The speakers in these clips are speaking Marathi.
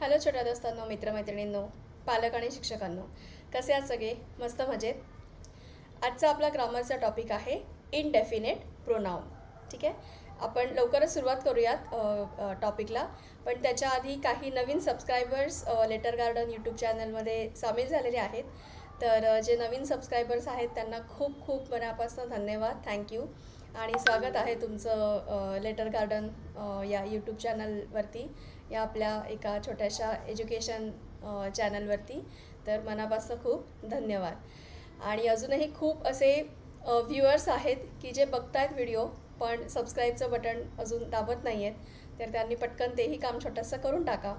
हॅलो छोट्या दोस्तांनो, मित्रमैत्रिणींनो, पालक आणि शिक्षकांनो, कसे आहात सगळे? मस्त मजेत. आजचा आपला ग्रामरचा टॉपिक आहे इनडेफिनेट प्रोनाउन. ठीक आहे, आपण लवकरच सुरुवात करूयात टॉपिकला. पण त्याच्या आधी काही नवीन सबस्क्रायबर्स लेटर गार्डन यूट्यूब चॅनलमध्ये सामील झालेले आहेत. तर जे नवीन सबस्क्रायबर्स आहेत त्यांना खूप खूप मनापासून धन्यवाद, थँक्यू. आणि स्वागत आहे तुमचं लेटर गार्डन या यूट्यूब चॅनलवरती, या आपल्या एका छोट्याशा एज्युकेशन चॅनलवरती. तर मनापासून खूप धन्यवाद. आणि अजूनही खूप असे व्ह्युअर्स आहेत की जे बघतायत व्हिडिओ पण सबस्क्राईबचं बटन अजून दाबत नाही आहेत. तर त्यांनी पटकन तेही काम छोटंसं करून टाका.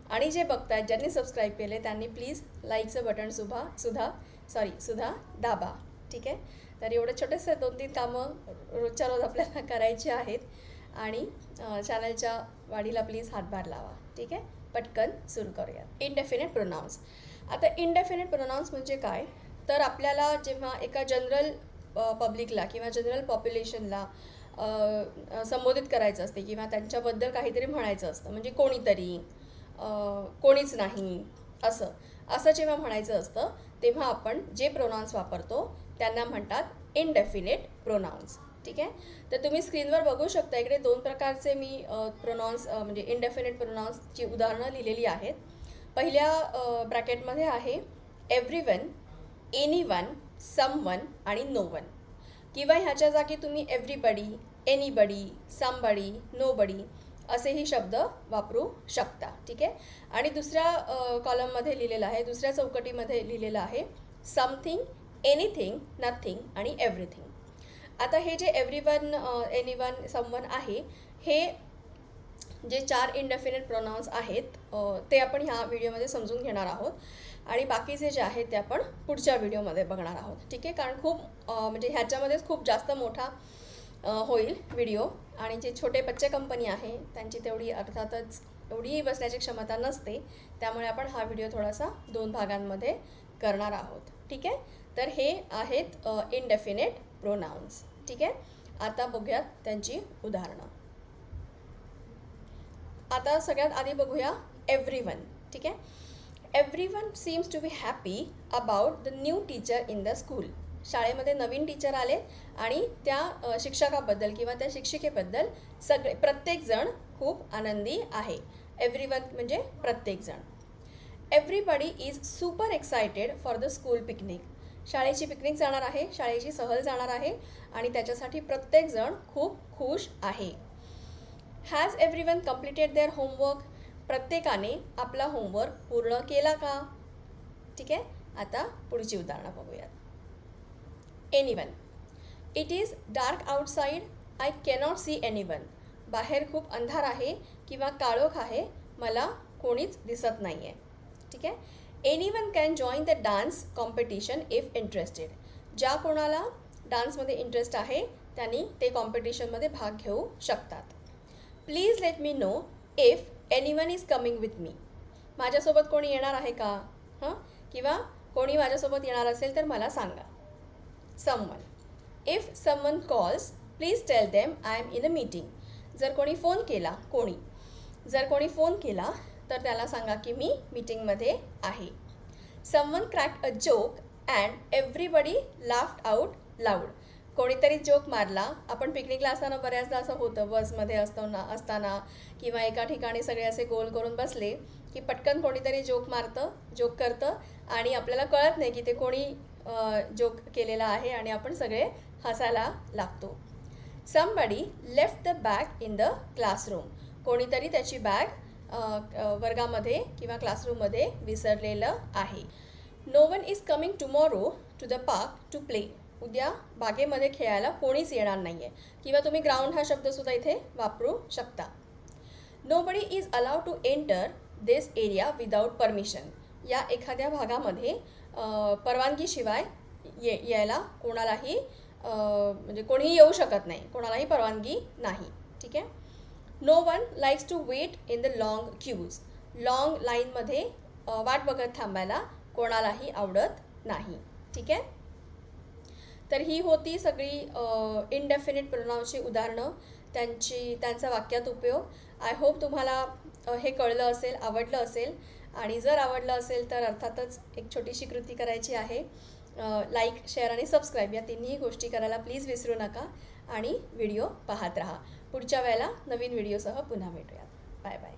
आणि जे बघतायत, ज्यांनी सबस्क्राईब केले, त्यांनी प्लीज लाईकचं बटन सुद्धा दाबा. ठीक आहे, तर एवढं छोटंसं 2-3 कामं रोजच्या रोज आपल्याला करायची आहेत. आणि चॅनलच्या वाढीला प्लीज हातभार लावा. ठीक आहे, पटकन सुरू करूया. Indefinite pronounce. आता इनडेफिनेट प्रोनाउन्स म्हणजे काय, तर आपल्याला जेव्हा एका जनरल पब्लिकला किंवा जनरल पॉप्युलेशनला संबोधित करायचं असते किंवा त्यांच्याबद्दल काहीतरी म्हणायचं असतं, म्हणजे कोणीतरी, कोणीच नाही, असं जेव्हा म्हणायचं असतं तेव्हा आपण जे प्रोनाउन्स वापरतो त्यांना म्हणतात इनडेफिनेट प्रोनाउन्स. ठीक आहे, तर तुम्ही स्क्रीनवर बघू शकता, इकडे 2 प्रकारचे मी प्रोनाउन्स म्हणजे इनडेफिनेट प्रोनाउन्सची उदाहरणं लिहिलेली आहेत. पहिल्या ब्रॅकेटमध्ये आहे एव्हरीवन, एनीवन, समवन आणि नोवन. किंवा ह्याच्या जागी तुम्ही एव्हरीबडी, एनीबडी, समबडी, नोबडी असेही शब्द वापरू शकता. ठीक आहे, आणि दुसऱ्या कॉलममध्ये लिहिलेलं आहे, दुसऱ्या चौकटीमध्ये लिहिलेलं आहे समथिंग, एनिथिंग, नथिंग आणि एव्हरीथिंग. आता हे जे एव्हरीवन, एनीवन, समवन आहे, हे जे 4 इनडेफिनेट प्रोनाउन्स आहेत ते आपण ह्या व्हिडिओमध्ये समजून घेणार आहोत. आणि बाकीचे जे आहेत ते आपण पुढच्या व्हिडिओमध्ये बघणार आहोत. ठीक आहे, कारण खूप म्हणजे ह्याच्यामध्येच खूप जास्त मोठा होईल व्हिडिओ. आणि जे छोटे बच्चे कंपनी आहे त्यांची तेवढी अर्थातच एवढी बसण्याची क्षमता नसते. त्यामुळे आपण हा व्हिडिओ थोडासा 2 भागांमध्ये करणार आहोत. ठीक आहे, तर हे आहेत इनडेफिनेट प्रोनाउन्स. ठीक आहे, आता बघूयात त्यांची उदाहरणं. आता सगळ्यात आधी बघूया एव्हरीवन. ठीक आहे, everyone seems to be happy about the new teacher in the school. शाळेमध्ये नवीन टीचर आले आणि त्या शिक्षकाबद्दल किंवा त्या शिक्षिकेबद्दल प्रत्येकजण खूप आनंदी आहे. एव्हरीवन म्हणजे प्रत्येकजण. Everybody is super excited for the school picnic. शाळेची पिकनिक जाणार आहे, शाळेची सहल जाणार आहे आणि त्याच्यासाठी प्रत्येकजण खूप खुश आहे. Has everyone completed their homework. प्रत्येकाने आपला होमवर्क पूर्ण केला का? ठीक आहे, आता पुढची उदाहरणं बघूयात. Anyone, it is dark outside, I cannot see anyone. बाहेर खूप अंधार आहे किंवा काळोख आहे, मला कोणीच दिसत नाही आहे. ठीक आहे, anyone can join the dance competition if interested. ज्या कोणाला डान्समध्ये इंटरेस्ट आहे त्यांनी ते कॉम्पिटिशनमध्ये भाग घेऊ शकतात. Please let me know if anyone is coming with me. माझ्यासोबत कोणी येणार आहे का? किंवा कोणी माझ्यासोबत येणार असेल तर मला सांगा. Someone, if someone calls please tell them I am in a meeting. जर कोणी फोन केला तर त्याला सांगा की मी मीटिंगमध्ये आहे. Someone cracked a joke and everybody laughed out loud. कोणीतरी जोक मारला. आपण पिकनिकला असताना बऱ्याचदा असं होतं, बसमध्ये असताना किंवा एका ठिकाणी सगळे असे गोल करून बसले की पटकन कोणीतरी जोक करतं आणि आपल्याला कळत नाही की ते कोणी जोक केलेला आहे आणि आपण सगळे हसायला लागतो. Somebody left the bag in the classroom. कोणीतरी त्याची बॅग वर्गामध्ये किंवा क्लासरूममध्ये विसरलेलं आहे. No one is coming tomorrow to the park to play. उद्या बागेमध्ये खेळायला कोणीच येणार नाही आहे. किंवा तुम्ही ग्राउंड हा शब्दसुद्धा इथे वापरू शकता. Nobody is allowed to enter this area without permission. या एखाद्या भागामध्ये परवानगीशिवाय यायला कोणालाही म्हणजे कोणीही येऊ शकत नाही, कोणालाही परवानगी नाही. ठीक आहे, no one likes to wait in the long queues. Long लाईनमध्ये वाट बघत थांबायला कोणालाही आवडत नाही. ठीक आहे, तर ही होती सगळी इनडेफिनेट प्रोनाउन्सची उदाहरणं, त्यांचा वाक्यात उपयोग. आय होप तुम्हाला हे कळलं असेल, आवडलं असेल. आणि जर आवडलं असेल तर अर्थातच एक छोटीशी कृती करायची आहे. लाईक, शेअर आणि सबस्क्राईब या तिन्ही गोष्टी करायला प्लीज विसरू नका. आणि व्हिडिओ पाहत राहा. पुढच्या वेळेला नवीन व्हिडिओसह पुन्हा भेटूयात. Bye bye.